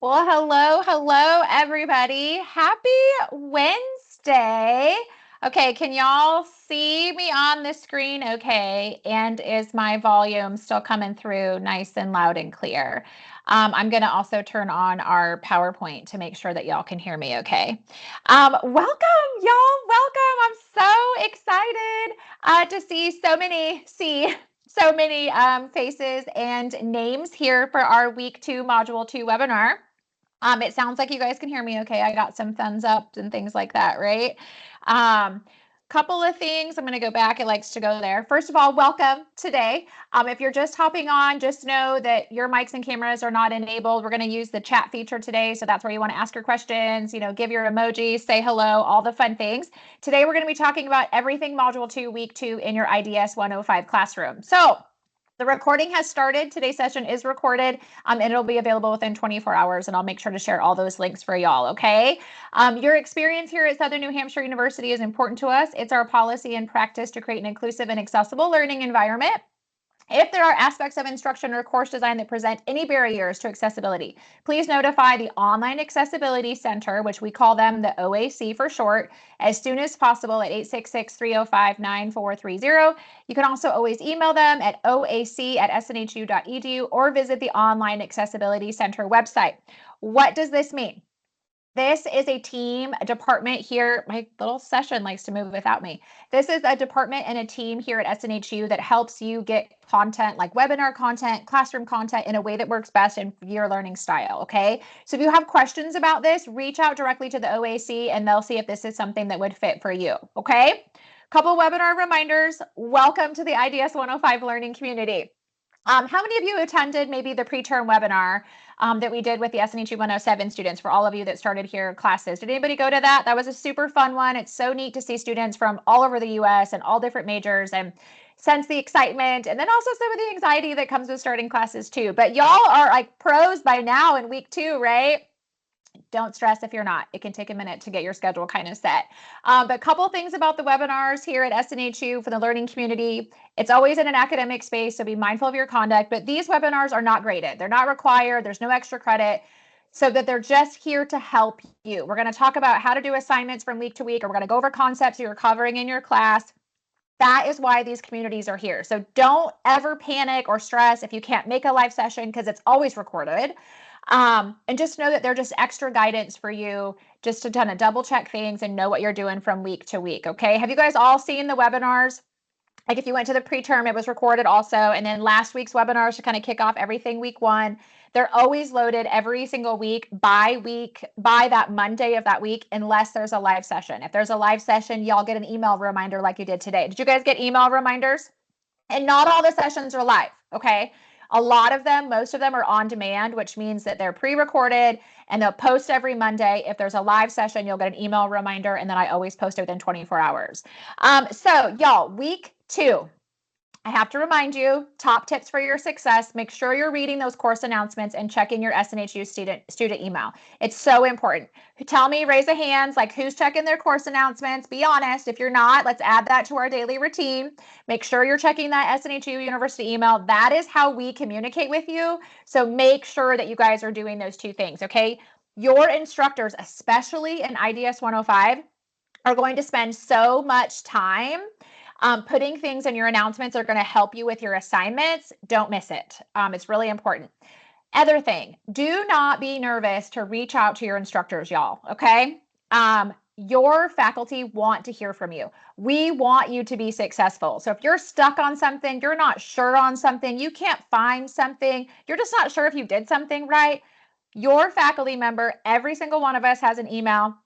Well, hello, everybody. Happy Wednesday. Okay, can y'all see me on the screen okay? And is my volume still coming through nice and loud and clear? I'm going to also turn on our PowerPoint to make sure that y'all can hear me okay. Welcome, y'all. Welcome. I'm so excited to see so many faces and names here for our week 2 module 2 webinar. It sounds like you guys can hear me okay. I got some thumbs up and things like that, right? Couple of things. I'm going to go back. It likes to go there. First of all, welcome today. If you're just hopping on, just know that your mics and cameras are not enabled. We're going to use the chat feature today. So that's where you want to ask your questions, give your emojis, say hello, all the fun things. Today, we're going to be talking about everything Module 2, Week 2 in your IDS 105 classroom. So the recording has started. Today's session is recorded, and it'll be available within 24 hours, and I'll make sure to share all those links for y'all, okay? Your experience here at Southern New Hampshire University is important to us. It's our policy and practice to create an inclusive and accessible learning environment. If there are aspects of instruction or course design that present any barriers to accessibility, please notify the Online Accessibility Center, which we call them the OAC for short, as soon as possible at 866-305-9430. You can also always email them at oac@snhu.edu or visit the Online Accessibility Center website. What does this mean? This is a team, a department here. My little session likes to move without me. This is a department and a team here at SNHU that helps you get content like webinar content, classroom content in a way that works best in your learning style, okay? So if you have questions about this, reach out directly to the OAC and they'll see if this is something that would fit for you, okay? Couple webinar reminders. Welcome to the IDS 105 learning community. How many of you attended maybe the preterm webinar that we did with the SNHU 107 students for all of you that started here classes? Did anybody go to that? That was a super fun one. It's so neat to see students from all over the US and all different majors and sense the excitement and then also some of the anxiety that comes with starting classes too. But y'all are like pros by now in week 2, right? Don't stress if you're not. It can take a minute to get your schedule kind of set. But a couple things about the webinars here at SNHU for the learning community. It's always in an academic space, so be mindful of your conduct. But these webinars are not graded. They're not required. There's no extra credit. So that they're just here to help you. We're going to talk about how to do assignments from week to week, or we're going to go over concepts you're covering in your class. That is why these communities are here. So don't ever panic or stress if you can't make a live session because it's always recorded. And just know that they're just extra guidance for you just to kind of double check things and know what you're doing from week to week. Okay. Have you guys all seen the webinars? Like if you went to the preterm, it was recorded also. And then last week's webinars to kind of kick off everything week 1. They're always loaded every single week by that Monday of that week, unless there's a live session. If there's a live session, y'all get an email reminder like you did today. Did you guys get email reminders? And not all the sessions are live, okay? A lot of them, most of them are on demand, which means that they're pre-recorded and they'll post every Monday. If there's a live session, you'll get an email reminder, and then I always post it within 24 hours. So y'all, week 2. I have to remind you, top tips for your success, make sure you're reading those course announcements and checking your SNHU student email. It's so important. Tell me, raise a hands, like who's checking their course announcements. Be honest. If you're not, let's add that to our daily routine. Make sure you're checking that SNHU University email. That is how we communicate with you. So make sure that you guys are doing those 2 things, okay? Your instructors, especially in IDS 105, are going to spend so much time putting things in your announcements are going to help you with your assignments. Don't miss it. It's really important. Other thing, do not be nervous to reach out to your instructors, y'all, okay? Your faculty want to hear from you. We want you to be successful. So if you're stuck on something, you're not sure on something, you can't find something, you're just not sure if you did something right, your faculty member, every single one of us has an email.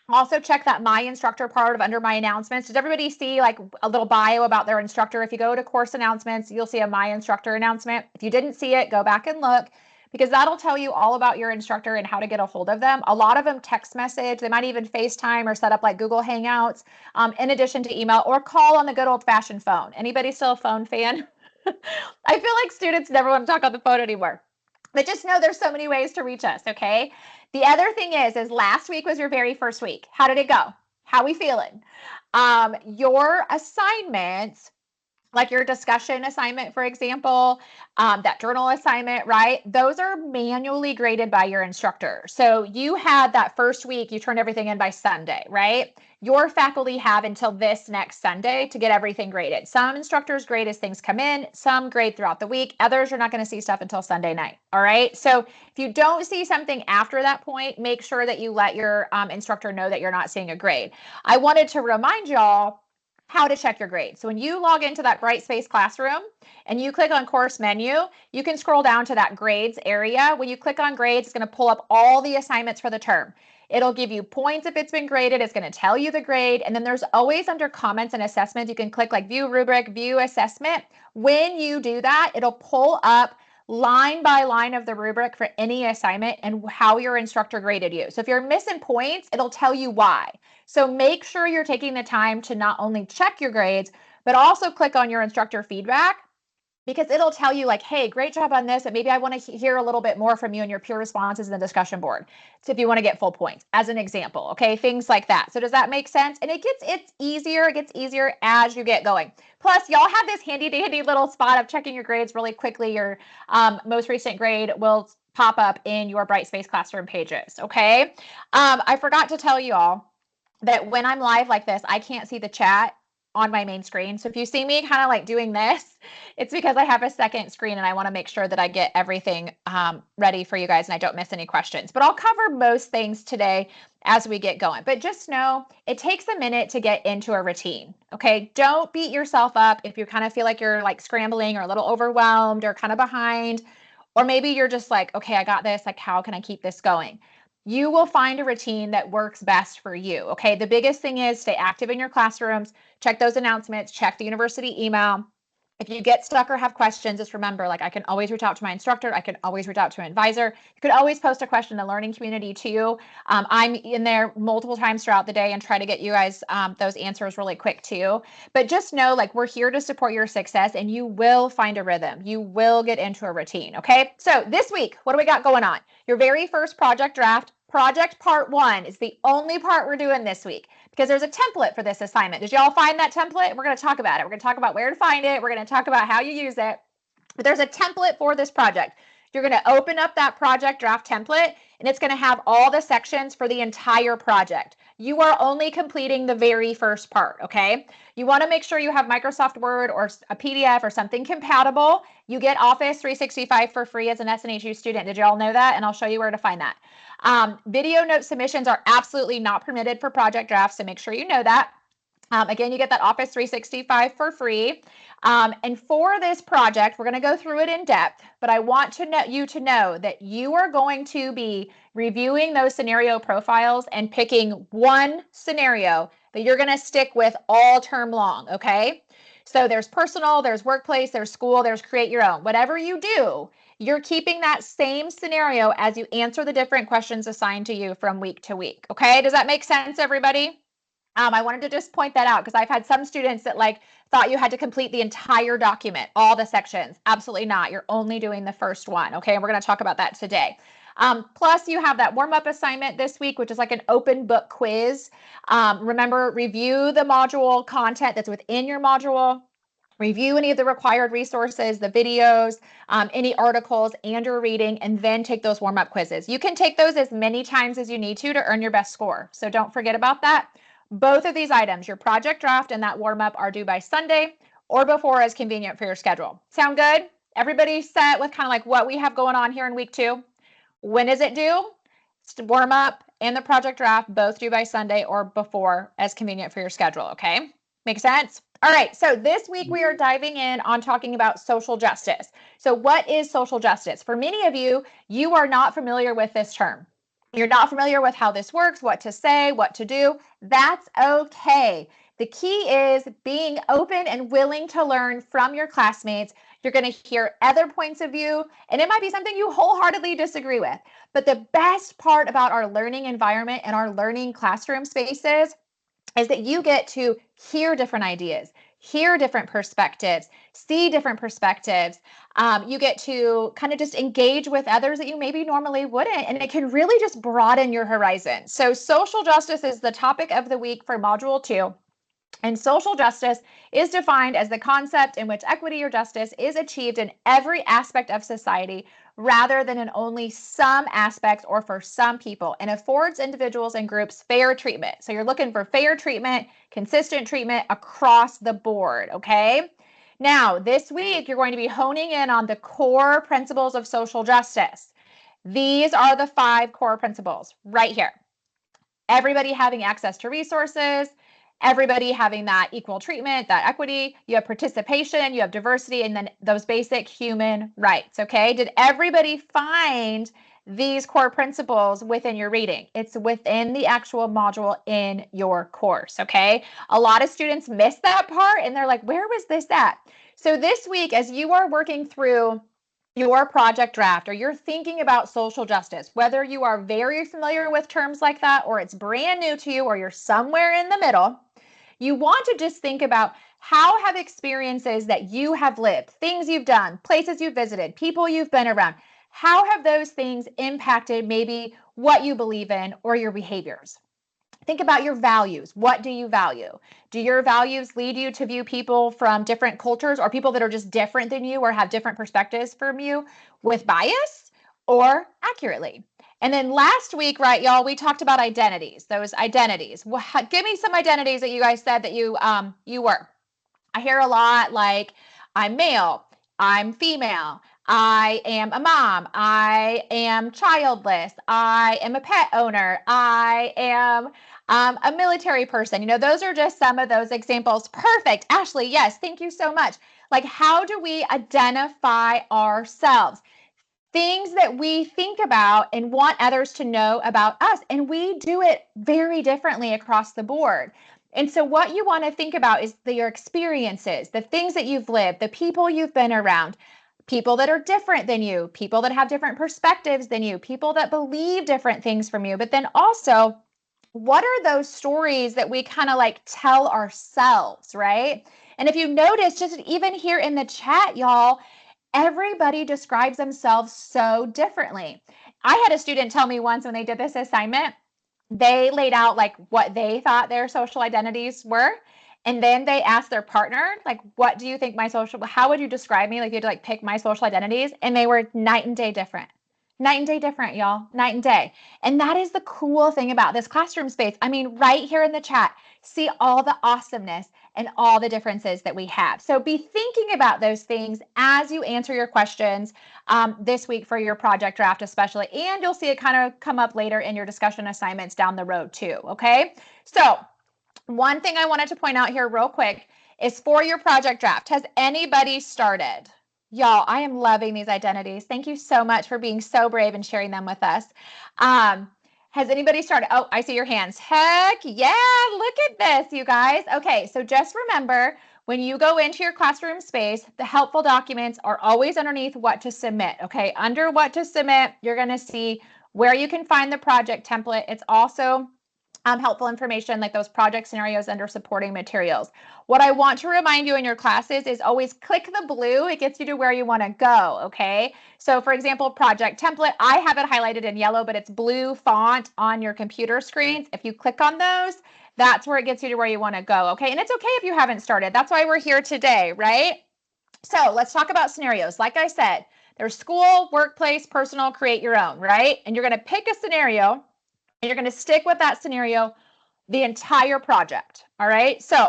Also check that My Instructor part of under My Announcements. Does everybody see like a little bio about their instructor? If you go to Course Announcements, you'll see a My Instructor announcement. If you didn't see it, go back and look, because that'll tell you all about your instructor and how to get a hold of them. A lot of them text message. They might even FaceTime or set up like Google Hangouts in addition to email, or call on the good old-fashioned phone. Anybody still a phone fan? I feel like students never want to talk on the phone anymore. But just know there's so many ways to reach us, okay? The other thing is last week was your very first week. How did it go? How we feeling? Your assignments like your discussion assignment, for example, that journal assignment, right? Those are manually graded by your instructor. So you had that first week, you turned everything in by Sunday, right? Your faculty have until this next Sunday to get everything graded. Some instructors grade as things come in, some grade throughout the week. Others are not going to see stuff until Sunday night. All right. So if you don't see something after that point, make sure that you let your instructor know that you're not seeing a grade. I wanted to remind y'all how to check your grades. So when you log into that Brightspace Classroom and you click on course menu, you can scroll down to that grades area. When you click on grades, it's going to pull up all the assignments for the term. It'll give you points if it's been graded. It's going to tell you the grade. And then there's always under comments and assessments, you can click like view rubric, view assessment. When you do that, it'll pull up line by line of the rubric for any assignment and how your instructor graded you. So if you're missing points, it'll tell you why. So make sure you're taking the time to not only check your grades, but also click on your instructor feedback, because it'll tell you like, hey, great job on this, but maybe I want to hear a little bit more from you in your peer responses in the discussion board. So if you want to get full points, as an example, okay, things like that. So does that make sense? And it gets easier as you get going. Plus, y'all have this handy dandy little spot of checking your grades really quickly. Your most recent grade will pop up in your Brightspace Classroom pages, okay? I forgot to tell you all that when I'm live like this, I can't see the chat on my main screen. So if you see me kind of like doing this, it's because I have a second screen and I want to make sure that I get everything ready for you guys and I don't miss any questions. But I'll cover most things today as we get going. But just know it takes a minute to get into a routine. Okay. Don't beat yourself up if you kind of feel like you're like scrambling or a little overwhelmed or kind of behind, or maybe you're just like, okay, I got this. Like, how can I keep this going? You will find a routine that works best for you. Okay. The biggest thing is stay active in your classrooms, check those announcements, check the university email. If you get stuck or have questions, just remember, like, I can always reach out to my instructor. I can always reach out to an advisor. You could always post a question in the learning community too. I'm in there multiple times throughout the day and try to get you guys those answers really quick too. But just know, like, we're here to support your success and you will find a rhythm. You will get into a routine. Okay. So this week, what do we got going on? Your very first project draft. Project part 1 is the only part we're doing this week because there's a template for this assignment. Did y'all find that template? We're going to talk about it. We're going to talk about where to find it. We're going to talk about how you use it. But there's a template for this project. You're going to open up that project draft template and it's going to have all the sections for the entire project. You are only completing the very first part, okay? You want to make sure you have Microsoft Word or a PDF or something compatible. You get Office 365 for free as an SNHU student. Did you all know that? And I'll show you where to find that. Video note submissions are absolutely not permitted for project drafts, so make sure you know that. Again, you get that Office 365 for free. And for this project, we're going to go through it in depth, but I want you to know that you are going to be reviewing those scenario profiles and picking one scenario that you're going to stick with all term long, okay? So there's personal, there's workplace, there's school, there's create your own. Whatever you do, you're keeping that same scenario as you answer the different questions assigned to you from week to week, okay? Does that make sense, everybody? I wanted to just point that out because I've had some students that like thought you had to complete the entire document, all the sections. Absolutely not. You're only doing the first one. Okay. And we're going to talk about that today. Plus you have that warm-up assignment this week, which is like an open book quiz. Remember, review the module content that's within your module. Review any of the required resources, the videos, any articles and your reading, and then take those warm-up quizzes. You can take those as many times as you need to earn your best score. So don't forget about that. Both of these items, your project draft and that warm-up, are due by Sunday or before as convenient for your schedule. Sound good? Everybody set with kind of like what we have going on here in week 2? When is it due? Warm-up and the project draft, both due by Sunday or before as convenient for your schedule, okay? Make sense? All right, so this week we are diving in on talking about social justice. So what is social justice? For many of you, you are not familiar with this term. You're not familiar with how this works, what to say, what to do. That's okay. The key is being open and willing to learn from your classmates. You're going to hear other points of view, and it might be something you wholeheartedly disagree with. But the best part about our learning environment and our learning classroom spaces is that you get to hear different ideas, hear different perspectives, see different perspectives. You get to kind of just engage with others that you maybe normally wouldn't, and it can really just broaden your horizon. So social justice is the topic of the week for Module 2. And social justice is defined as the concept in which equity or justice is achieved in every aspect of society rather than in only some aspects or for some people, and affords individuals and groups fair treatment. So you're looking for fair treatment, consistent treatment across the board, okay? Now, this week, you're going to be honing in on the core principles of social justice. These are the 5 core principles right here. Everybody having access to resources, everybody having that equal treatment, that equity, you have participation, you have diversity, and then those basic human rights, okay? Did everybody find these core principles within your reading? It's within the actual module in your course, okay? A lot of students miss that part and they're like, where was this at? So this week, as you are working through your project draft or you're thinking about social justice, whether you are very familiar with terms like that or it's brand new to you or you're somewhere in the middle, you want to just think about how have experiences that you have lived, things you've done, places you've visited, people you've been around, how have those things impacted maybe what you believe in or your behaviors? Think about your values. What do you value? Do your values lead you to view people from different cultures or people that are just different than you or have different perspectives from you with bias or accurately? And then last week, right, y'all, we talked about identities, those identities. Give me some identities that you guys said that you were. I hear a lot like I'm male, I'm female, I am a mom, I am childless, I am a pet owner, I am a military person. You know, those are just some of those examples. Perfect. Ashley, yes, thank you so much. Like, how do we identify ourselves? Things that we think about and want others to know about us. And we do it very differently across the board. And so, what you want to think about is your experiences, the things that you've lived, the people you've been around, people that are different than you, people that have different perspectives than you, people that believe different things from you. But then also, what are those stories that we kind of like tell ourselves, right? And if you notice, just even here in the chat, y'all, everybody describes themselves so differently. I had a student tell me once when they did this assignment, they laid out like what they thought their social identities were. And then they asked their partner, like, what do you think how would you describe me? Like, you had to like pick my social identities. And they were night and day different. Night and day different, y'all. Night and day. And that is the cool thing about this classroom space. I mean, right here in the chat, see all the awesomeness and all the differences that we have. So be thinking about those things as you answer your questions this week for your project draft especially, and you'll see it kind of come up later in your discussion assignments down the road too, okay? So one thing I wanted to point out here real quick is for your project draft, has anybody started? Y'all, I am loving these identities. Thank you so much for being so brave and sharing them with us. Has anybody started? Oh, I see your hands. Heck yeah, look at this, you guys. Okay, so just remember, when you go into your classroom space, the helpful documents are always underneath what to submit, okay? Under what to submit, you're gonna see where you can find the project template. It's also helpful information like those project scenarios under supporting materials. What I want to remind you in your classes is always click the blue. It gets you to where you want to go, okay? So for example, project template, I have it highlighted in yellow, but it's blue font on your computer screens. If you click on those, that's where it gets you to where you want to go, okay? And it's okay if you haven't started. That's why we're here today, right? So let's talk about scenarios. Like I said, there's school, workplace, personal, create your own, right? And you're going to pick a scenario and you're going to stick with that scenario the entire project. All right. So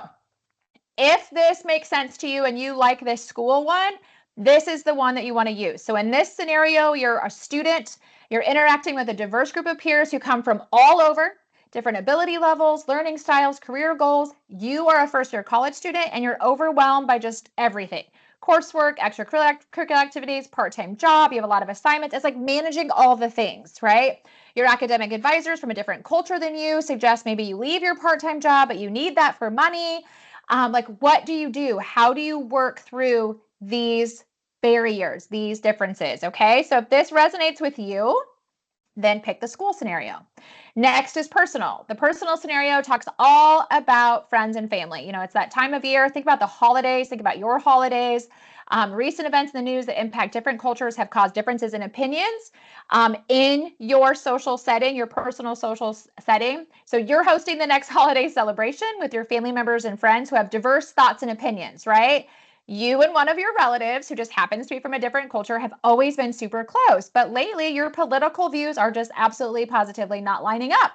if this makes sense to you and you like this school one, this is the one that you want to use. So in this scenario, you're a student, you're interacting with a diverse group of peers who come from all over, different ability levels, learning styles, career goals. You are a first-year college student and you're overwhelmed by just everything. Coursework, extracurricular activities, part-time job, you have a lot of assignments. It's like managing all the things, right? Your academic advisors from a different culture than you suggest maybe you leave your part-time job, but you need that for money. Like, what do you do? How do you work through these barriers, these differences? Okay, so if this resonates with you, Then pick the school scenario. Next is personal. The personal scenario talks all about friends and family. You know, it's that time of year. Think about the holidays. Think about your holidays. Recent events in the news that impact different cultures have caused differences in opinions in your social setting, your personal social setting. So you're hosting the next holiday celebration with your family members and friends who have diverse thoughts and opinions, right? You and one of your relatives who just happens to be from a different culture have always been super close, but lately your political views are just absolutely positively not lining up.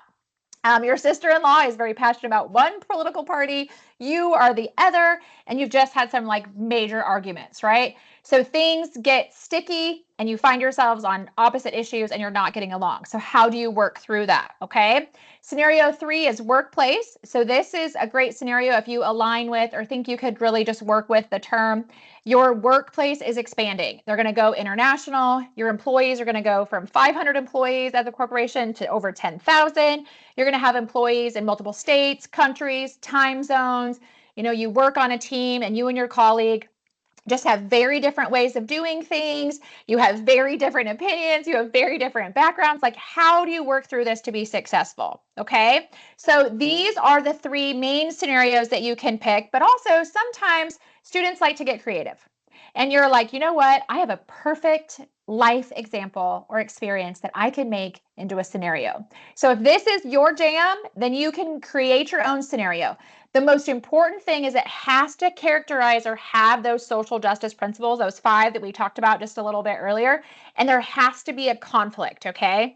Your sister-in-law is very passionate about one political party, you are the other, and you've just had some like major arguments, right? So things get sticky and you find yourselves on opposite issues and you're not getting along. So how do you work through that? Okay. Scenario 3 is workplace. So this is a great scenario if you align with or think you could really just work with the term. Your workplace is expanding. They're going to go international. Your employees are going to go from 500 employees at the corporation to over 10,000. You're going to have employees in multiple states, countries, time zones. You know, you work on a team and you and your colleague just have very different ways of doing things. You have very different opinions. You have very different backgrounds. Like, how do you work through this to be successful? Okay. So these are the 3 main scenarios that you can pick, but also sometimes students like to get creative. And you're like, you know what? I have a perfect life example or experience that I can make into a scenario. So if this is your jam, then you can create your own scenario. The most important thing is it has to characterize or have those social justice principles, those 5 that we talked about just a little bit earlier, and there has to be a conflict, okay?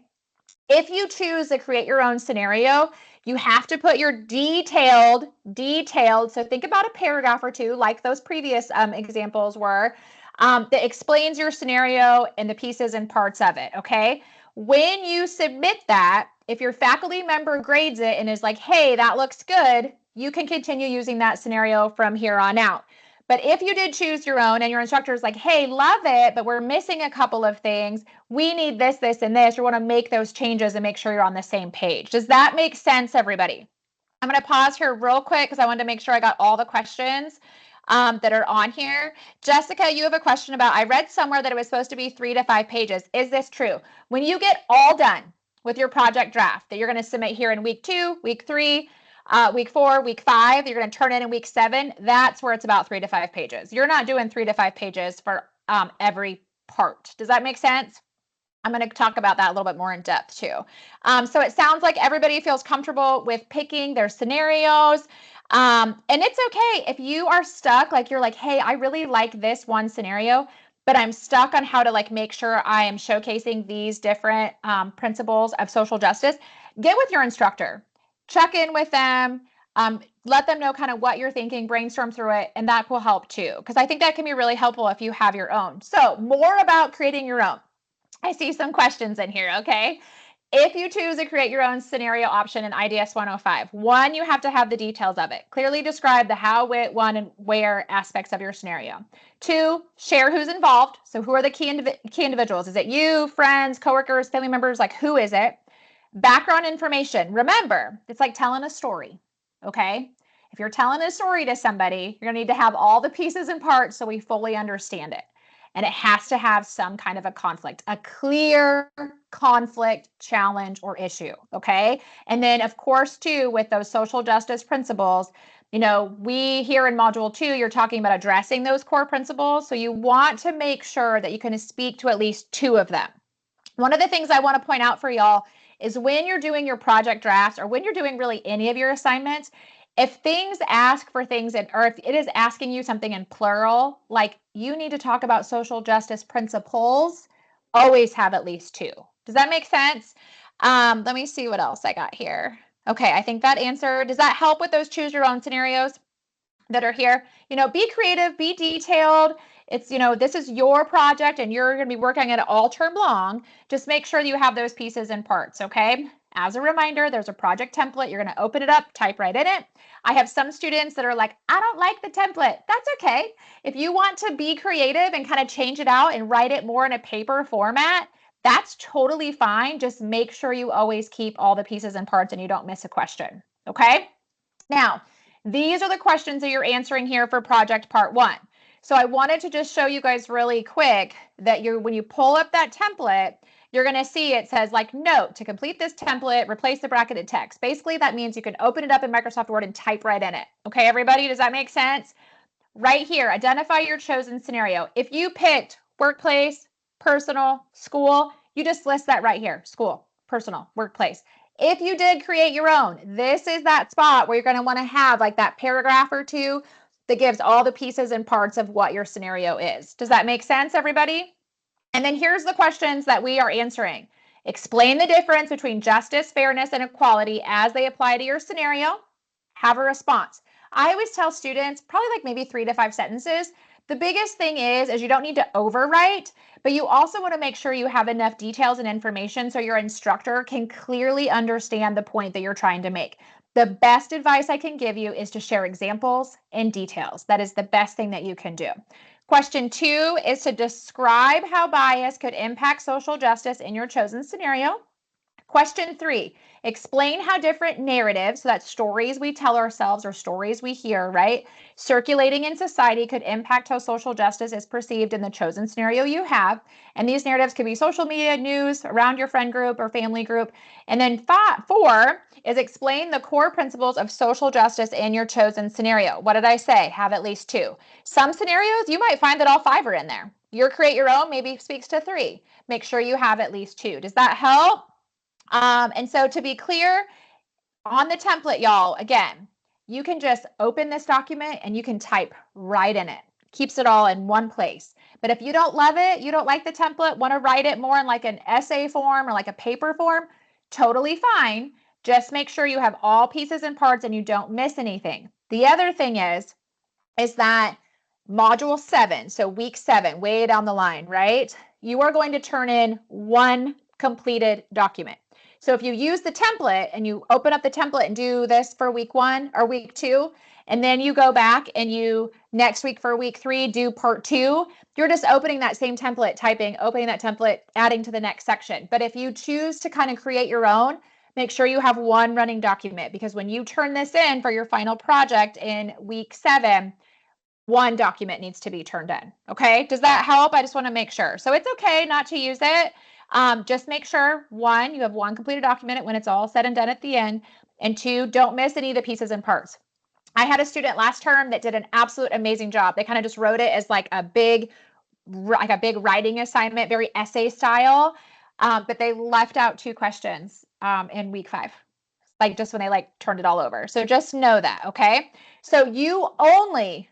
If you choose to create your own scenario, you have to put your detailed, so think about a paragraph or 2 like those previous examples were, that explains your scenario and the pieces and parts of it, okay? When you submit that, if your faculty member grades it and is like, hey, that looks good, you can continue using that scenario from here on out. But if you did choose your own and your instructor is like, hey, love it, but we're missing a couple of things, we need this, this, and this, you want to make those changes and make sure you're on the same page. Does that make sense, everybody? I'm going to pause here real quick because I wanted to make sure I got all the questions that are on here. Jessica, you have a question about, I read somewhere that it was supposed to be 3 to 5 pages. Is this true? When you get all done with your project draft that you're going to submit here in week 2, week 3, week 4, week 5, you're going to turn in week 7, that's where it's about 3 to 5 pages. You're not doing 3 to 5 pages for every part. Does that make sense? I'm going to talk about that a little bit more in depth too. So it sounds like everybody feels comfortable with picking their scenarios. And it's okay if you are stuck, like you're like, hey, I really like this one scenario, but I'm stuck on how to like make sure I am showcasing these different principles of social justice. Get with your instructor, check in with them, let them know kind of what you're thinking, brainstorm through it, and that will help too. Because I think that can be really helpful if you have your own. So more about creating your own. I see some questions in here, okay? If you choose to create your own scenario option in IDS 105, 1, you have to have the details of it. Clearly describe the how, when, and where aspects of your scenario. 2, share who's involved. So who are the key individuals? Is it you, friends, coworkers, family members? Like, who is it? Background information. Remember, it's like telling a story, okay? If you're telling a story to somebody, you're going to need to have all the pieces and parts so we fully understand it. And it has to have some kind of a conflict, a clear conflict, challenge, or issue, okay? And then, of course, too, with those social justice principles, you know, we here in Module 2, you're talking about addressing those core principles. So you want to make sure that you can speak to at least 2 of them. One of the things I want to point out for y'all is when you're doing your project drafts or when you're doing really any of your assignments, if things ask for things or if it is asking you something in plural, like you need to talk about social justice principles, always have at least 2. Does that make sense? Let me see what else I got here. Okay, I think that answered. Does that help with those choose your own scenarios that are here? You know, be creative, be detailed. It's, you know, this is your project and you're going to be working on it all term long. Just make sure you have those pieces and parts, okay? As a reminder, there's a project template. You're going to open it up, type right in it. I have some students that are like, I don't like the template. That's okay. If you want to be creative and kind of change it out and write it more in a paper format, that's totally fine. Just make sure you always keep all the pieces and parts and you don't miss a question, okay? Now, these are the questions that you're answering here for project part 1. So I wanted to just show you guys really quick that when you pull up that template, you're going to see it says like note to complete this template, replace the bracketed text. Basically, that means you can open it up in Microsoft Word and type right in it. Okay, everybody, does that make sense? Right here, identify your chosen scenario. If you picked workplace, personal, school, you just list that right here, school, personal, workplace. If you did create your own, this is that spot where you're going to want to have like that paragraph or two that gives all the pieces and parts of what your scenario is. Does that make sense, everybody? And then here's the questions that we are answering. Explain the difference between justice, fairness, and equality as they apply to your scenario. Have a response. I always tell students probably like maybe 3 to 5 sentences. The biggest thing is you don't need to overwrite, but you also want to make sure you have enough details and information so your instructor can clearly understand the point that you're trying to make. The best advice I can give you is to share examples and details. That is the best thing that you can do. Question 2 is to describe how bias could impact social justice in your chosen scenario. Question 3, explain how different narratives, so that's stories we tell ourselves or stories we hear, right, circulating in society could impact how social justice is perceived in the chosen scenario you have. And these narratives could be social media, news, around your friend group or family group. And then 4 is explain the core principles of social justice in your chosen scenario. What did I say? Have at least 2. Some scenarios, you might find that all 5 are in there. Your create your own maybe speaks to 3. Make sure you have at least 2. Does that help? And so to be clear on the template, y'all, again, you can just open this document and you can type right in it. Keeps it all in one place. But if you don't love it, you don't like the template, want to write it more in like an essay form or like a paper form, totally fine. Just make sure you have all pieces and parts and you don't miss anything. The other thing is that module 7, so week 7, way down the line, right? You are going to turn in one completed document. So if you use the template and you open up the template and do this for week 1 or week 2, and then you go back and you next week for week 3 do part 2, you're just opening that same template, typing, opening that template, adding to the next section. But if you choose to kind of create your own, make sure you have one running document, because when you turn this in for your final project in week 7, one document needs to be turned in. Okay, does that help? I just want to make sure. So it's okay not to use it. Just make sure, 1, you have one completed document when it's all said and done at the end, and 2, don't miss any of the pieces and parts. I had a student last term that did an absolute amazing job. They kind of just wrote it as like a big writing assignment, very essay style, but they left out 2 questions in week 5. Like just when they like turned it all over. So just know that, okay? So you only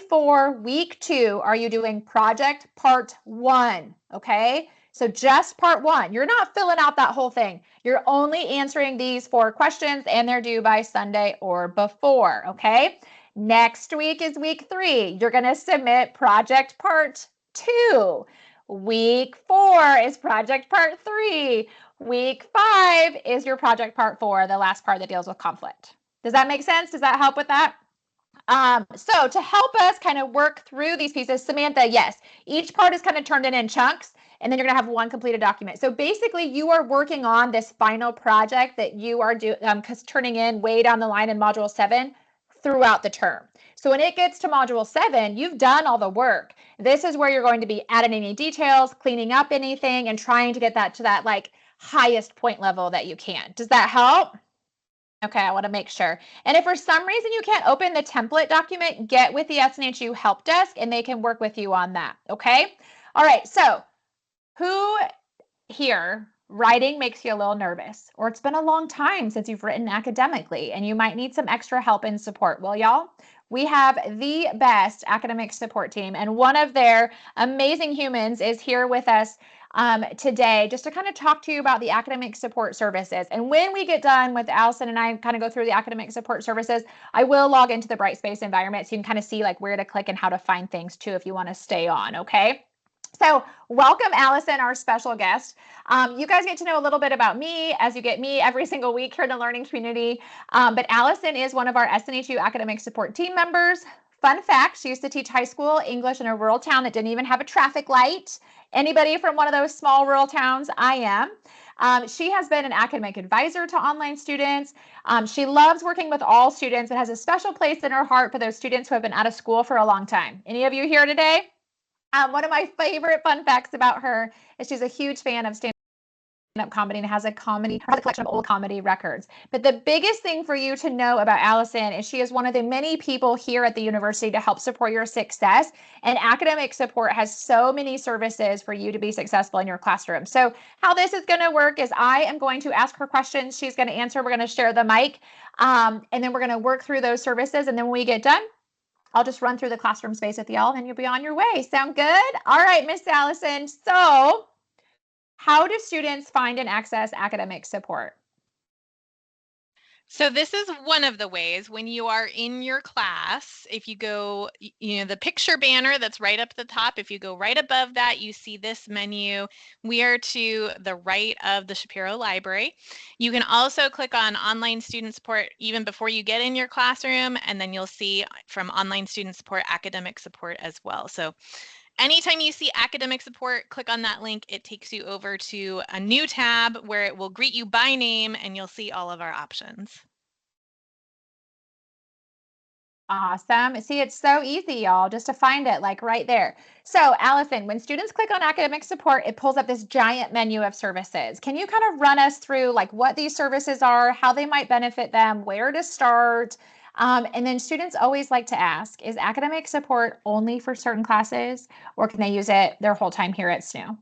for week 2 are you doing project part 1, okay? So just part 1. You're not filling out that whole thing. You're only answering these 4 questions and they're due by Sunday or before, okay? Next week is week 3. You're going to submit project part 2. Week 4 is project part 3. Week 5 is your project part 4, the last part that deals with conflict. Does that make sense? Does that help with that? So to help us kind of work through these pieces, Samantha, yes, each part is kind of turned in chunks, and then you're going to have one completed document. So basically, you are working on this final project that you are turning in way down the line in Module 7 throughout the term. So when it gets to Module 7, you've done all the work. This is where you're going to be adding any details, cleaning up anything, and trying to get that to that like highest point level that you can. Does that help? Okay, I want to make sure. And if for some reason you can't open the template document, get with the SNHU help desk and they can work with you on that. Okay. All right. So who here writing makes you a little nervous, or it's been a long time since you've written academically and you might need some extra help and support? Well, y'all, we have the best academic support team, and one of their amazing humans is here with us today just to kind of talk to you about the academic support services. And when we get done with Allison and I kind of go through the academic support services, I will log into the Brightspace environment so you can kind of see like where to click and how to find things too if you want to stay on, okay? So welcome, Allison, our special guest. You guys get to know a little bit about me as you get me every single week here in the learning community. But Allison is one of our SNHU academic support team members. Fun fact, she used to teach high school English in a rural town that didn't even have a traffic light. Anybody from one of those small rural towns? I am. She has been an academic advisor to online students. She loves working with all students and has a special place in her heart for those students who have been out of school for a long time. Any of you here today? One of my favorite fun facts about her is she's a huge fan of stand-up comedy and has a collection of old comedy records. But the biggest thing for you to know about Allison is she is one of the many people here at the university to help support your success. And academic support has so many services for you to be successful in your classroom. So how this is going to work is I am going to ask her questions. She's going to answer. We're going to share the mic. And then we're going to work through those services. And then when we get done, I'll just run through the classroom space with y'all and you'll be on your way. Sound good? All right, Miss Allison. So how do students find and access academic support? So this is one of the ways when you are in your class, if you go, the picture banner that's right up the top, if you go right above that, you see this menu. We are to the right of the Shapiro Library. You can also click on online student support even before you get in your classroom, and then you'll see from online student support, academic support as well. So anytime you see academic support, click on that link. It takes you over to a new tab where it will greet you by name and you'll see all of our options. Awesome. See, it's so easy, y'all, just to find it like right there. So, Allison, when students click on academic support, it pulls up this giant menu of services. Can you kind of run us through like what these services are, how they might benefit them, where to start? And then students always like to ask, is academic support only for certain classes or can they use it their whole time here at SNU?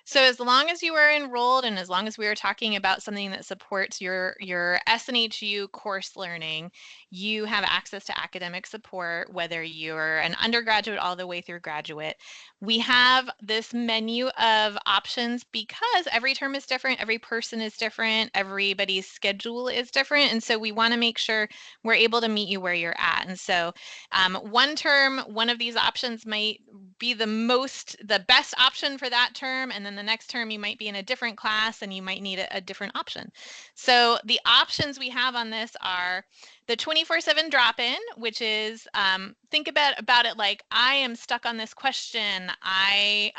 So as long as you are enrolled and as long as we are talking about something that supports your SNHU course learning, you have access to academic support, whether you're an undergraduate all the way through graduate. We have this menu of options because every term is different, every person is different, everybody's schedule is different. And so we want to make sure we're able to meet you where you're at. And so one term, one of these options might be the best option for that term, and then the next term you might be in a different class and you might need a different option. So the options we have on this are the 24/7 drop-in, which is think about it like I am stuck on this question. I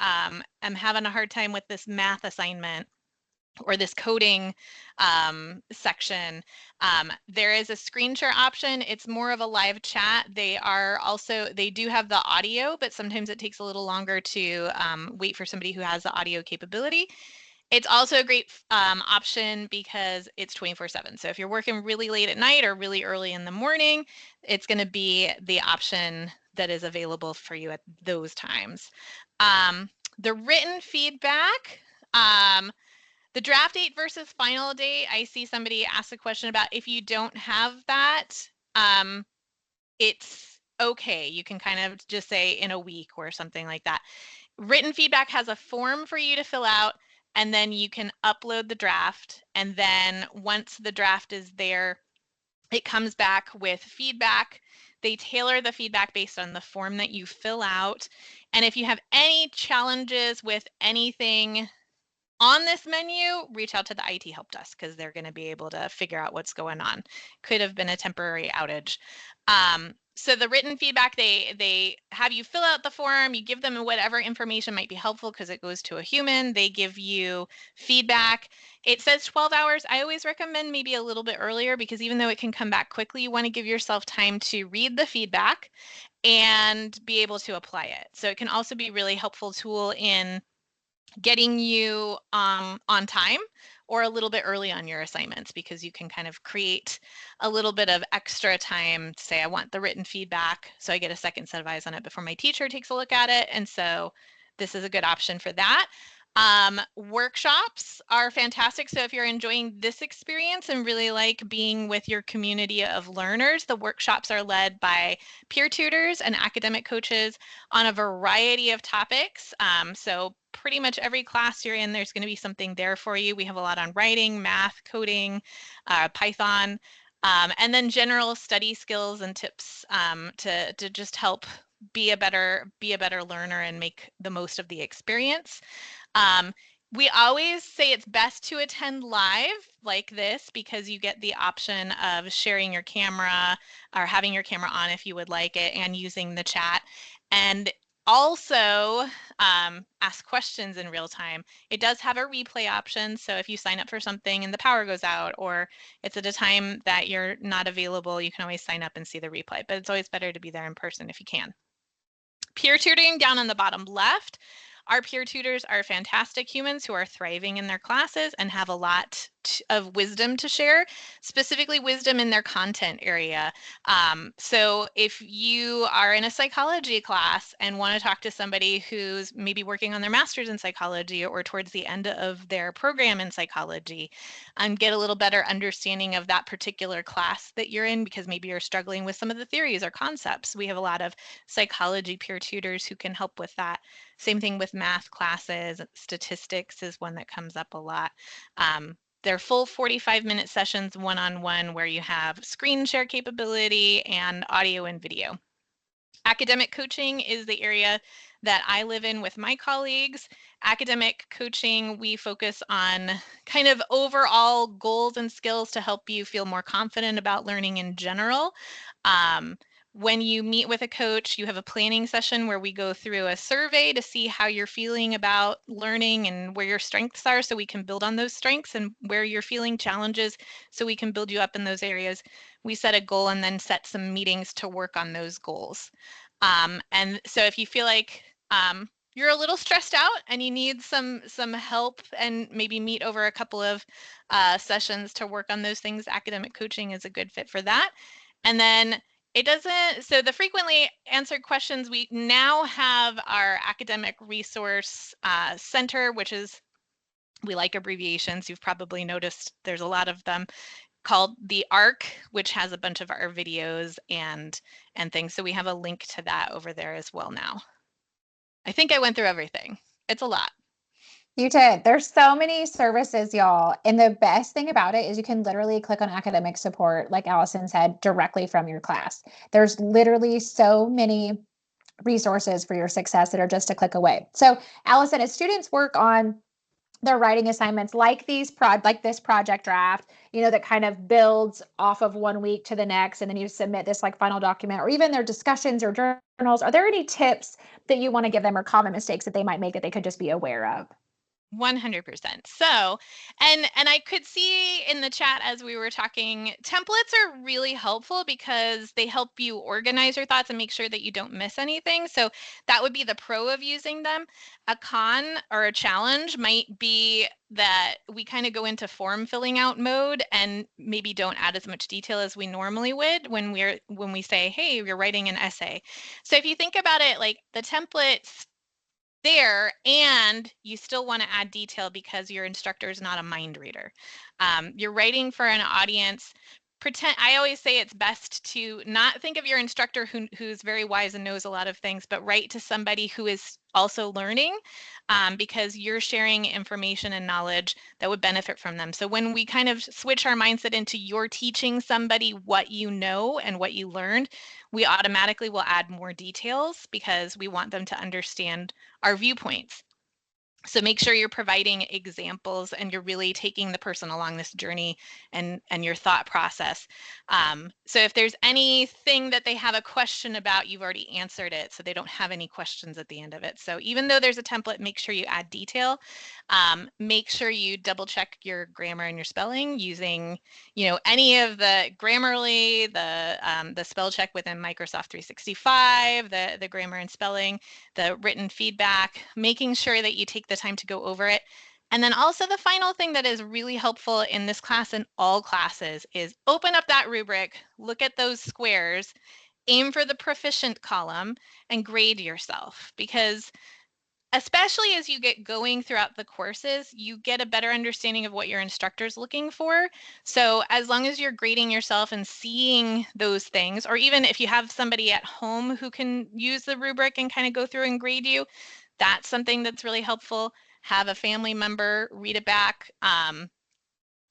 am having a hard time with this math assignment or this coding section. There is a screen share option. It's more of a live chat. They do have the audio, but sometimes it takes a little longer to wait for somebody who has the audio capability. It's also a great option because it's 24/7. So if you're working really late at night or really early in the morning, it's going to be the option that is available for you at those times. The written feedback, the draft date versus final date, I see somebody ask a question about if you don't have that, it's okay. You can kind of just say in a week or something like that. Written feedback has a form for you to fill out, and then you can upload the draft. And then once the draft is there, it comes back with feedback. They tailor the feedback based on the form that you fill out. And if you have any challenges with anything on this menu, reach out to the IT help desk because they're going to be able to figure out what's going on. Could have been a temporary outage. So the written feedback, they have you fill out the form, you give them whatever information might be helpful because it goes to a human. They give you feedback. It says 12 hours. I always recommend maybe a little bit earlier because even though it can come back quickly, you want to give yourself time to read the feedback and be able to apply it. So it can also be a really helpful tool in getting you on time or a little bit early on your assignments because you can kind of create a little bit of extra time to say, I want the written feedback, so I get a second set of eyes on it before my teacher takes a look at it. And so this is a good option for that. Workshops are fantastic. So if you're enjoying this experience and really like being with your community of learners, the workshops are led by peer tutors and academic coaches on a variety of topics. So pretty much every class you're in, there's going to be something there for you. We have a lot on writing, math, coding, Python, and then general study skills and tips to just help be a better learner and make the most of the experience. We always say it's best to attend live like this because you get the option of sharing your camera or having your camera on if you would like it and using the chat. And also ask questions in real time. It does have a replay option. So if you sign up for something and the power goes out or it's at a time that you're not available, you can always sign up and see the replay. But it's always better to be there in person if you can. Peer tutoring down on the bottom left. Our peer tutors are fantastic humans who are thriving in their classes and have a lot of wisdom to share, specifically wisdom in their content area. So if you are in a psychology class and want to talk to somebody who's maybe working on their master's in psychology or towards the end of their program in psychology, get a little better understanding of that particular class that you're in, because maybe you're struggling with some of the theories or concepts. We have a lot of psychology peer tutors who can help with that. Same thing with math classes. Statistics is one that comes up a lot. They're full 45-minute sessions one-on-one where you have screen share capability and audio and video. Academic coaching is the area that I live in with my colleagues. Academic coaching, we focus on kind of overall goals and skills to help you feel more confident about learning in general. When you meet with a coach, you have a planning session where we go through a survey to see how you're feeling about learning and where your strengths are, so we can build on those strengths, and where you're feeling challenges so we can build you up in those areas. We set a goal and then set some meetings to work on those goals. And so if you feel like you're a little stressed out and you need some help and maybe meet over a couple of sessions to work on those things, academic coaching is a good fit for that. And then so the frequently answered questions, we now have our academic resource center, which is, we like abbreviations. You've probably noticed there's a lot of them, called the ARC, which has a bunch of our videos and things. So we have a link to that over there as well now. I think I went through everything. It's a lot. You did. There's so many services, y'all. And the best thing about it is you can literally click on academic support, like Allison said, directly from your class. There's literally so many resources for your success that are just a click away. So, Allison, as students work on their writing assignments like this project draft, that kind of builds off of 1 week to the next, and then you submit this like final document, or even their discussions or journals, are there any tips that you want to give them, or common mistakes that they might make that they could just be aware of? 100%. So, and I could see in the chat as we were talking, templates are really helpful because they help you organize your thoughts and make sure that you don't miss anything. So that would be the pro of using them. A con or a challenge might be that we kind of go into form filling out mode and maybe don't add as much detail as we normally would when we say, hey, you're writing an essay. So if you think about it, like the templates there, and you still want to add detail because your instructor is not a mind reader. You're writing for an audience. I always say it's best to not think of your instructor who's very wise and knows a lot of things, but write to somebody who is also learning, because you're sharing information and knowledge that would benefit from them. So when we kind of switch our mindset into you're teaching somebody what you know and what you learned, we automatically will add more details because we want them to understand our viewpoints. So make sure you're providing examples and you're really taking the person along this journey and your thought process. So if there's anything that they have a question about, you've already answered it, so they don't have any questions at the end of it. So even though there's a template, make sure you add detail. Make sure you double check your grammar and your spelling using, any of the Grammarly, the spell check within Microsoft 365, the grammar and spelling, the written feedback, making sure that you take the time to go over it. And then also the final thing that is really helpful in this class and all classes is open up that rubric, look at those squares, aim for the proficient column, and grade yourself. Because especially as you get going throughout the courses, you get a better understanding of what your instructor's looking for. So as long as you're grading yourself and seeing those things, or even if you have somebody at home who can use the rubric and kind of go through and grade you, that's something that's really helpful. Have a family member read it back.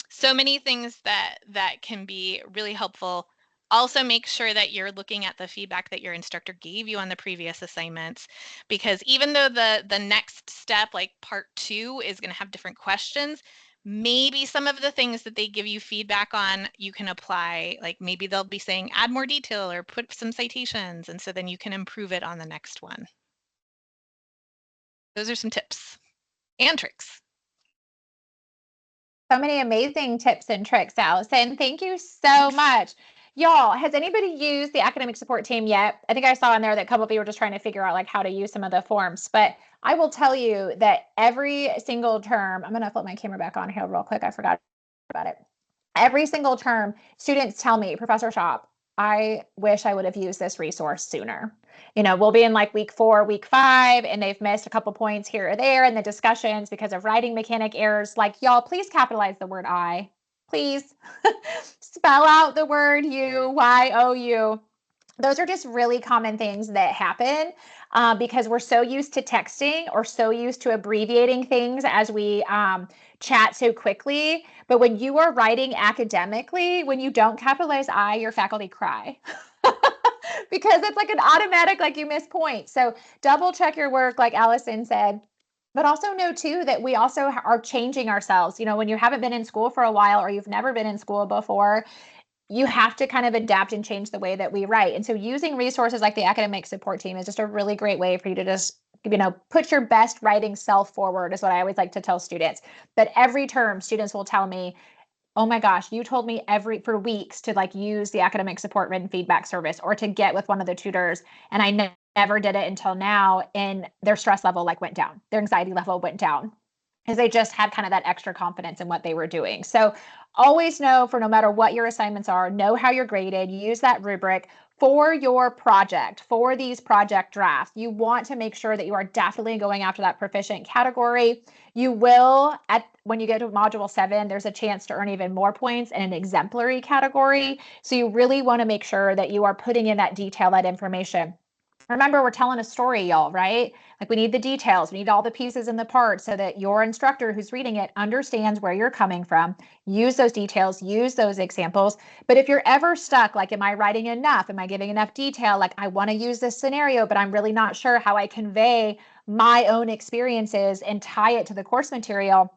So many things that can be really helpful. Also make sure that you're looking at the feedback that your instructor gave you on the previous assignments, because even though the next step, like part 2, is going to have different questions, maybe some of the things that they give you feedback on you can apply. Like maybe they'll be saying add more detail or put some citations, and so then you can improve it on the next one. Those are some tips and tricks. So many amazing tips and tricks, Allison. Thank you so much. Y'all, has anybody used the academic support team yet? I think I saw in there that a couple of you were just trying to figure out like how to use some of the forms, but I will tell you that every single term, I'm going to flip my camera back on here real quick. I forgot about it. Every single term, students tell me, Professor Shop, I wish I would have used this resource sooner. We'll be in like week 4, week 5, and they've missed a couple points here or there in the discussions because of writing mechanic errors. Like, y'all, please capitalize the word I. Please spell out the word you, Y-O-U. Those are just really common things that happen because we're so used to texting or so used to abbreviating things as we chat so quickly. But when you are writing academically, when you don't capitalize I, your faculty cry. Because it's like an automatic, like you miss points. So double check your work, like Allison said. But also know too that we also are changing ourselves. When you haven't been in school for a while or you've never been in school before, you have to kind of adapt and change the way that we write. And so using resources like the academic support team is just a really great way for you to just, put your best writing self forward is what I always like to tell students. But every term, students will tell me, oh my gosh, you told me for weeks to like use the academic support written feedback service or to get with one of the tutors. And I never did it until now. And their stress level like went down. Their anxiety level went down because they just had kind of that extra confidence in what they were doing. So always know, for no matter what your assignments are, know how you're graded, use that rubric for your project, for these project drafts. You want to make sure that you are definitely going after that proficient category. You will, when you get to module 7, there's a chance to earn even more points in an exemplary category. So you really want to make sure that you are putting in that detail, that information. Remember, we're telling a story, y'all, right? Like we need the details, we need all the pieces and the parts so that your instructor who's reading it understands where you're coming from. Use those details, use those examples. But if you're ever stuck, like, am I writing enough? Am I giving enough detail? Like, I want to use this scenario, but I'm really not sure how I convey my own experiences and tie it to the course material.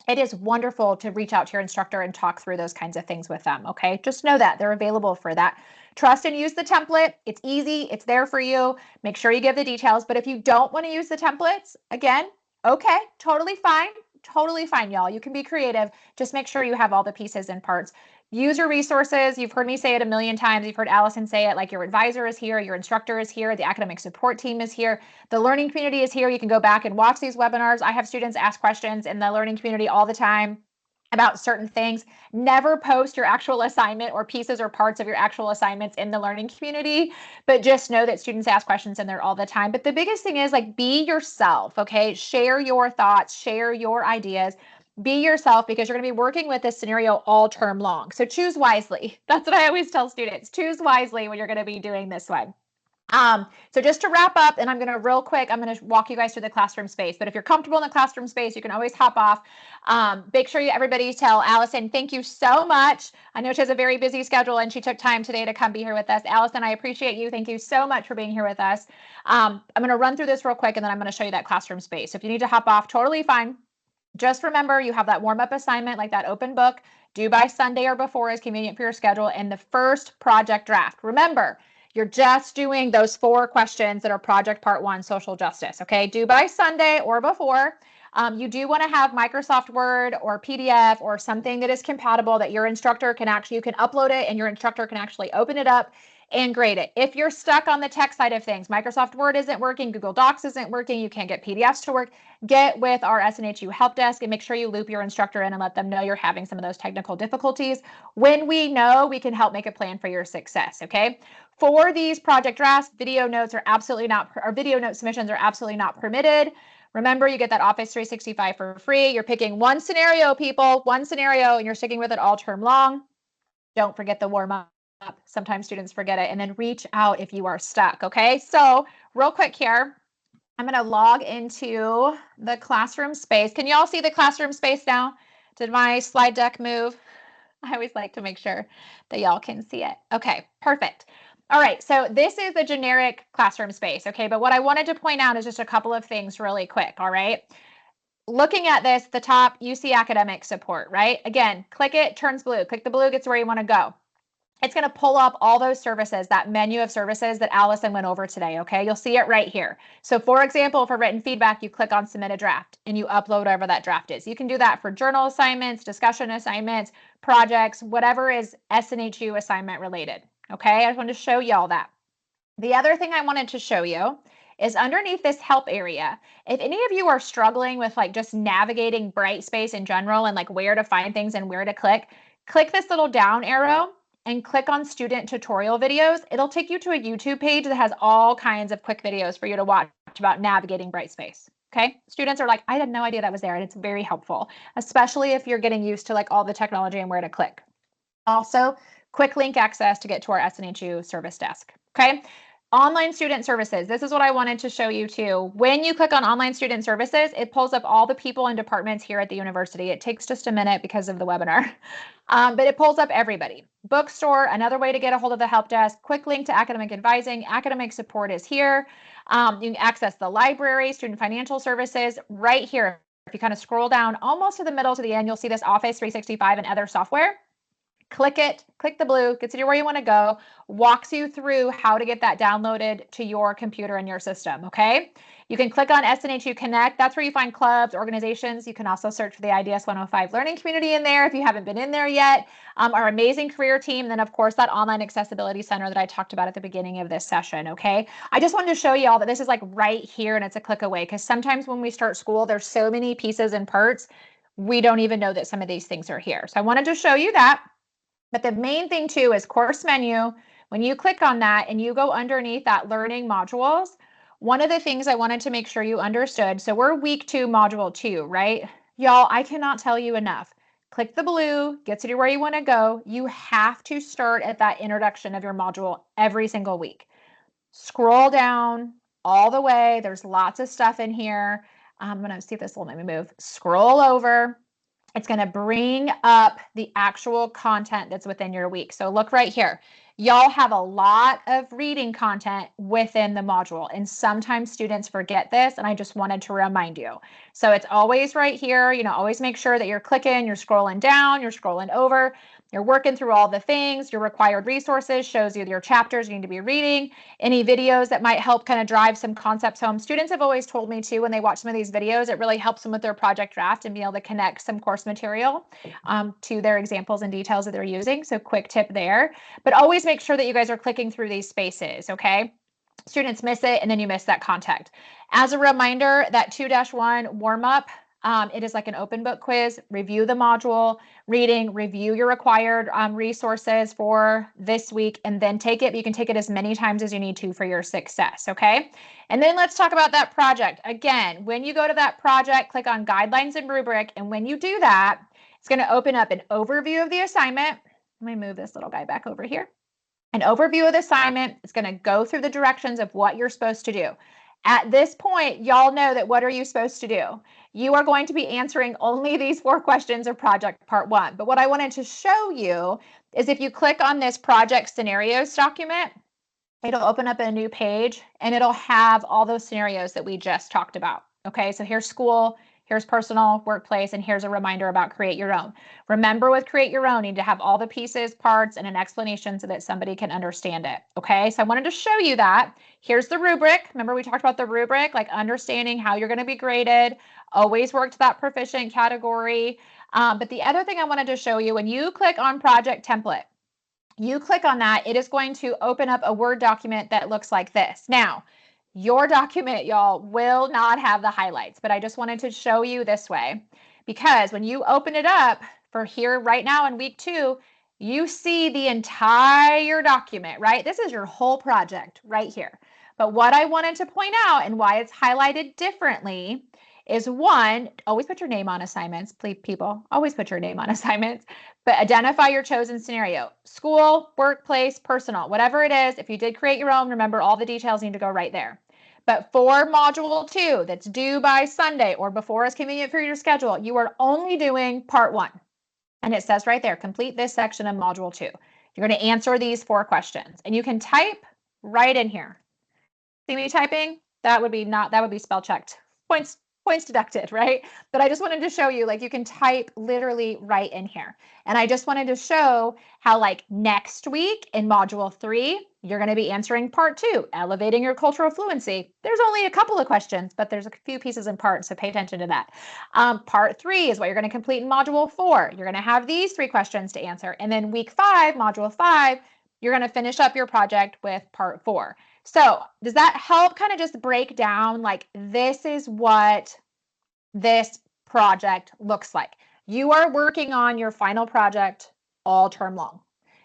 It is wonderful to reach out to your instructor and talk through those kinds of things with them. Okay. Just know that they're available for that. Trust and use the template. It's easy. It's there for you. Make sure you give the details. But if you don't want to use the templates, again, okay, totally fine. Totally fine, y'all. You can be creative. Just make sure you have all the pieces and parts. Use your resources. You've heard me say it a million times. You've heard Allison say it, like your advisor is here, your instructor is here, the academic support team is here, the learning community is here. You can go back and watch these webinars. I have students ask questions in the learning community all the time about certain things. Never post your actual assignment or pieces or parts of your actual assignments in the learning community, but just know that students ask questions in there all the time. But the biggest thing is like, be yourself, okay? Share your thoughts, share your ideas, be yourself, because you're going to be working with this scenario all term long. So choose wisely. That's what I always tell students. Choose wisely when you're going to be doing this one. So just to wrap up, and I'm going to walk you guys through the classroom space, but if you're comfortable in the classroom space, you can always hop off. Make sure everybody tell Allison, thank you so much. I know she has a very busy schedule and she took time today to come be here with us. Allison, I appreciate you. Thank you so much for being here with us. I'm going to run through this real quick and then I'm going to show you that classroom space. So if you need to hop off, totally fine. Just remember, you have that warm-up assignment, like that open book, due by Sunday or before is convenient for your schedule, and the first project draft. Remember, you're just doing those 4 questions that are project part 1, social justice, okay? Due by Sunday or before. You do want to have Microsoft Word or PDF or something that is compatible that your instructor can you can upload it and your instructor can actually open it up and grade it. If you're stuck on the tech side of things, Microsoft Word isn't working, Google Docs isn't working, you can't get PDFs to work, get with our SNHU help desk and make sure you loop your instructor in and let them know you're having some of those technical difficulties. When we know, we can help make a plan for your success, okay? For these project drafts, video note submissions are absolutely not permitted. Remember, you get that Office 365 for free. You're picking one scenario, people, one scenario, and you're sticking with it all term long. Don't forget the warm up. Sometimes students forget it, and then reach out if you are stuck, okay? So real quick here, I'm going to log into the classroom space. Can you all see the classroom space now? Did my slide deck move? I always like to make sure that y'all can see it. Okay, perfect. All right, so this is the generic classroom space, okay? But what I wanted to point out is just a couple of things really quick, all right? Looking at this, the top, you see academic support, right? Again, click it, turns blue. Click the blue, gets where you want to go. It's going to pull up all those services, that menu of services that Allison went over today, okay? You'll see it right here. So for example, for written feedback, you click on submit a draft and you upload whatever that draft is. You can do that for journal assignments, discussion assignments, projects, whatever is SNHU assignment related. Okay, I just wanted to show y'all that. The other thing I wanted to show you is underneath this help area. If any of you are struggling with like just navigating Brightspace in general and like where to find things and where to click this little down arrow and click on student tutorial videos. It'll take you to a YouTube page that has all kinds of quick videos for you to watch about navigating Brightspace. Okay, students are like, I had no idea that was there, and it's very helpful, especially if you're getting used to like all the technology and where to click. Also, quick link access to get to our SNHU service desk. Okay. Online student services. This is what I wanted to show you too. When you click on online student services, it pulls up all the people and departments here at the university. It takes just a minute because of the webinar, but it pulls up everybody. Bookstore, another way to get a hold of the help desk. Quick link to academic advising. Academic support is here. You can access the library, student financial services right here. If you kind of scroll down almost to the middle to the end, you'll see this Office 365 and other software. Click it, click the blue, gets you where you want to go, walks you through how to get that downloaded to your computer and your system, okay? You can click on SNHU Connect. That's where you find clubs, organizations. You can also search for the IDS 105 learning community in there if you haven't been in there yet. Our amazing career team, and then of course that online accessibility center that I talked about at the beginning of this session, okay? I just wanted to show you all that this is like right here and it's a click away, because sometimes when we start school, there's so many pieces and parts, we don't even know that some of these things are here. So I wanted to show you that. But the main thing too is course menu. When you click on that and you go underneath that learning modules, one of the things I wanted to make sure you understood, so we're week 2, module 2, right? Y'all, I cannot tell you enough. Click the blue, gets you to where you want to go. You have to start at that introduction of your module every single week. Scroll down all the way. There's lots of stuff in here. I'm going to see if this will let me move. Scroll over. It's going to bring up the actual content that's within your week. So look right here. Y'all have a lot of reading content within the module, and sometimes students forget this, and I just wanted to remind you. So it's always right here. You know, always make sure that you're clicking, you're scrolling down, you're scrolling over, you're working through all the things. Your required resources shows you your chapters you need to be reading, any videos that might help kind of drive some concepts home. Students have always told me too, when they watch some of these videos, it really helps them with their project draft and be able to connect some course material to their examples and details that they're using. So quick tip there, but always make sure that you guys are clicking through these spaces, okay? Students miss it and then you miss that content. As a reminder, that 2-1 warm-up, it is like an open book quiz. Review the module, reading, review your required resources for this week, and then take it. You can take it as many times as you need to for your success, okay? And then let's talk about that project. Again, when you go to that project, click on guidelines and rubric, and when you do that, it's going to open up an overview of the assignment. Let me move this little guy back over here. An overview of the assignment. It's going to go through the directions of what you're supposed to do. At this point, y'all know that what are you supposed to do? You are going to be answering only these 4 questions of project part 1. But what I wanted to show you is if you click on this project scenarios document, it'll open up a new page and it'll have all those scenarios that we just talked about. Okay, so here's school, here's personal, workplace, and here's a reminder about create your own. Remember, with create your own, you need to have all the pieces, parts, and an explanation so that somebody can understand it. Okay, so I wanted to show you that. Here's the rubric. Remember, we talked about the rubric, like understanding how you're going to be graded. Always work to that proficient category. But the other thing I wanted to show you, when you click on project template, you click on that, it is going to open up a Word document that looks like this. Now, your document, y'all, will not have the highlights, but I just wanted to show you this way, because when you open it up for here right now in week 2, you see the entire document, right? This is your whole project right here. But what I wanted to point out and why it's highlighted differently is, 1, always put your name on assignments, please, people, always put your name on assignments, but identify your chosen scenario, school, workplace, personal, whatever it is. If you did create your own, remember all the details need to go right there. But for module 2, that's due by Sunday or before is convenient for your schedule, you are only doing part 1. And it says right there, complete this section of module 2. You're going to answer these 4 questions, and you can type right in here. See me typing? That would be spell checked. Points deducted, right? But I just wanted to show you, like, you can type literally right in here. And I just wanted to show how, like, next week in module 3, you're going to be answering part 2, elevating your cultural fluency. There's only a couple of questions, but there's a few pieces and parts, so pay attention to that. Part 3 is what you're going to complete in module 4. You're going to have these 3 questions to answer. And then week 5, module 5, you're going to finish up your project with part 4. So does that help kind of just break down, like, this is what this project looks like? You are working on your final project all term long.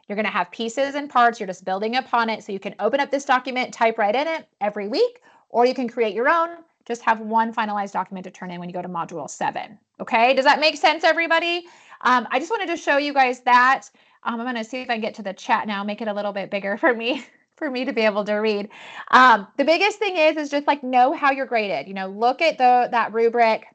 You're going to have pieces and parts. You're just building upon it. So you can open up this document, type right in it every week, or you can create your own. Just have one finalized document to turn in when you go to module 7. Okay, does that make sense, everybody? I just wanted to show you guys that. I'm going to see if I can get to the chat now, make it a little bit bigger for me to be able to read. The biggest thing is just like know how you're graded. You know, look at that rubric.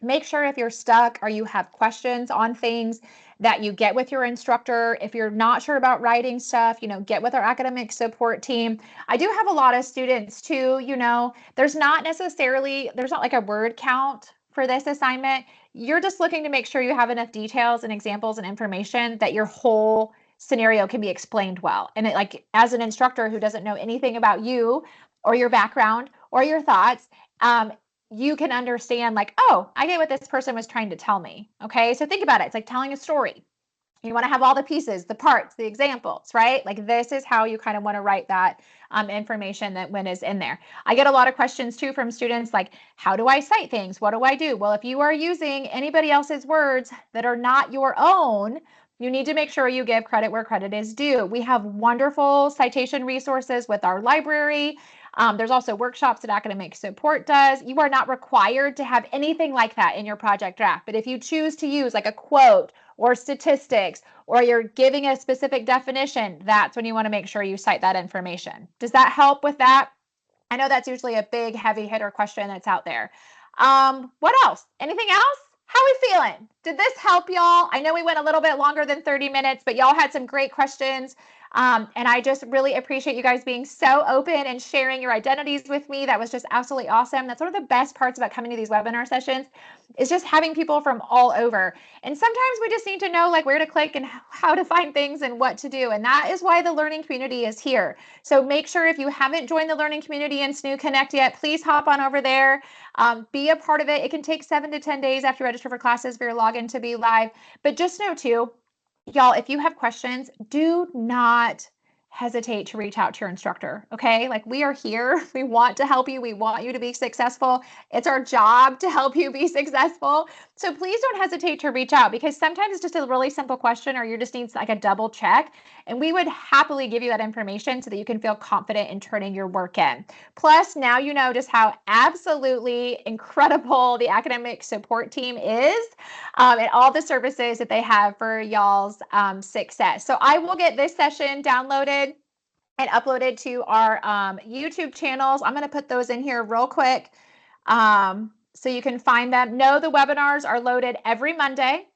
Make sure if you're stuck or you have questions on things that you get with your instructor. If you're not sure about writing stuff, you know, get with our academic support team. I do have a lot of students too, you know, there's not like a word count for this assignment. You're just looking to make sure you have enough details and examples and information that your whole scenario can be explained well. And it, like, as an instructor who doesn't know anything about you or your background or your thoughts, you can understand, like, oh, I get what this person was trying to tell me. Okay, so think about it. It's like telling a story. You want to have all the pieces, the parts, the examples, right? Like, this is how you kind of want to write that information that when is in there. I get a lot of questions too from students, like, how do I cite things? What do I do? Well, if you are using anybody else's words that are not your own, you need to make sure you give credit where credit is due. We have wonderful citation resources with our library. There's also workshops that academic support does. You are not required to have anything like that in your project draft, but if you choose to use like a quote or statistics, or you're giving a specific definition, that's when you want to make sure you cite that information. Does that help with that? I know that's usually a big heavy hitter question that's out there. What else? Anything else? How are we feeling? Did this help y'all? I know we went a little bit longer than 30 minutes, but y'all had some great questions. And I just really appreciate you guys being so open and sharing your identities with me. That was just absolutely awesome. That's one of the best parts about coming to these webinar sessions, is just having people from all over. And sometimes we just need to know, like, where to click and how to find things and what to do. And that is why the learning community is here. So make sure, if you haven't joined the learning community in SNU Connect yet, please hop on over there. Be a part of it. It can take 7 to 10 days after you register for classes for your login to be live. But just know too, y'all, if you have questions, do not hesitate to reach out to your instructor. Okay, like, we are here. We want to help you. We want you to be successful. It's our job to help you be successful. So please don't hesitate to reach out, because sometimes it's just a really simple question, or you just need like a double check, and we would happily give you that information so that you can feel confident in turning your work in. Plus, now you know just how absolutely incredible the academic support team is, and all the services that they have for y'all's success. So I will get this session downloaded and uploaded to our YouTube channels. I'm going to put those in here real quick so you can find them. No, the webinars are loaded every Monday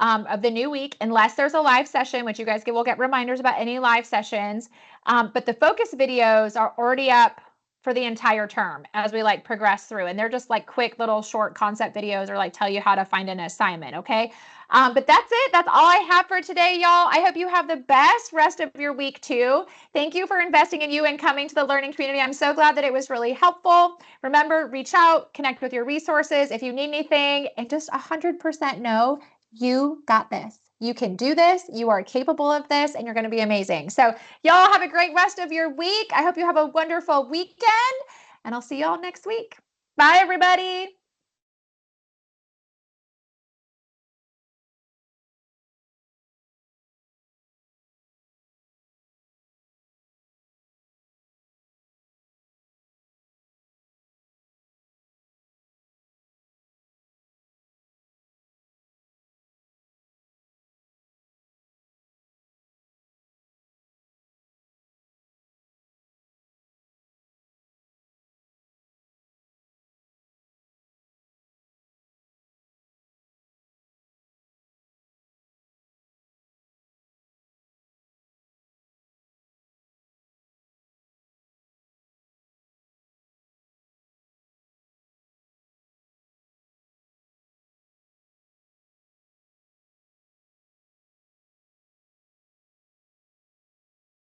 of the new week, unless there's a live session, which you guys will get reminders about any live sessions. But the focus videos are already up for the entire term as we like progress through, and they're just like quick little short concept videos, or like tell you how to find an assignment. Okay. But that's it. That's all I have for today, y'all. I hope you have the best rest of your week too. Thank you for investing in you and coming to the learning community. I'm so glad that it was really helpful. Remember, reach out, connect with your resources if you need anything, and just 100% know you got this. You can do this. You are capable of this, and you're going to be amazing. So y'all have a great rest of your week. I hope you have a wonderful weekend, and I'll see y'all next week. Bye, everybody.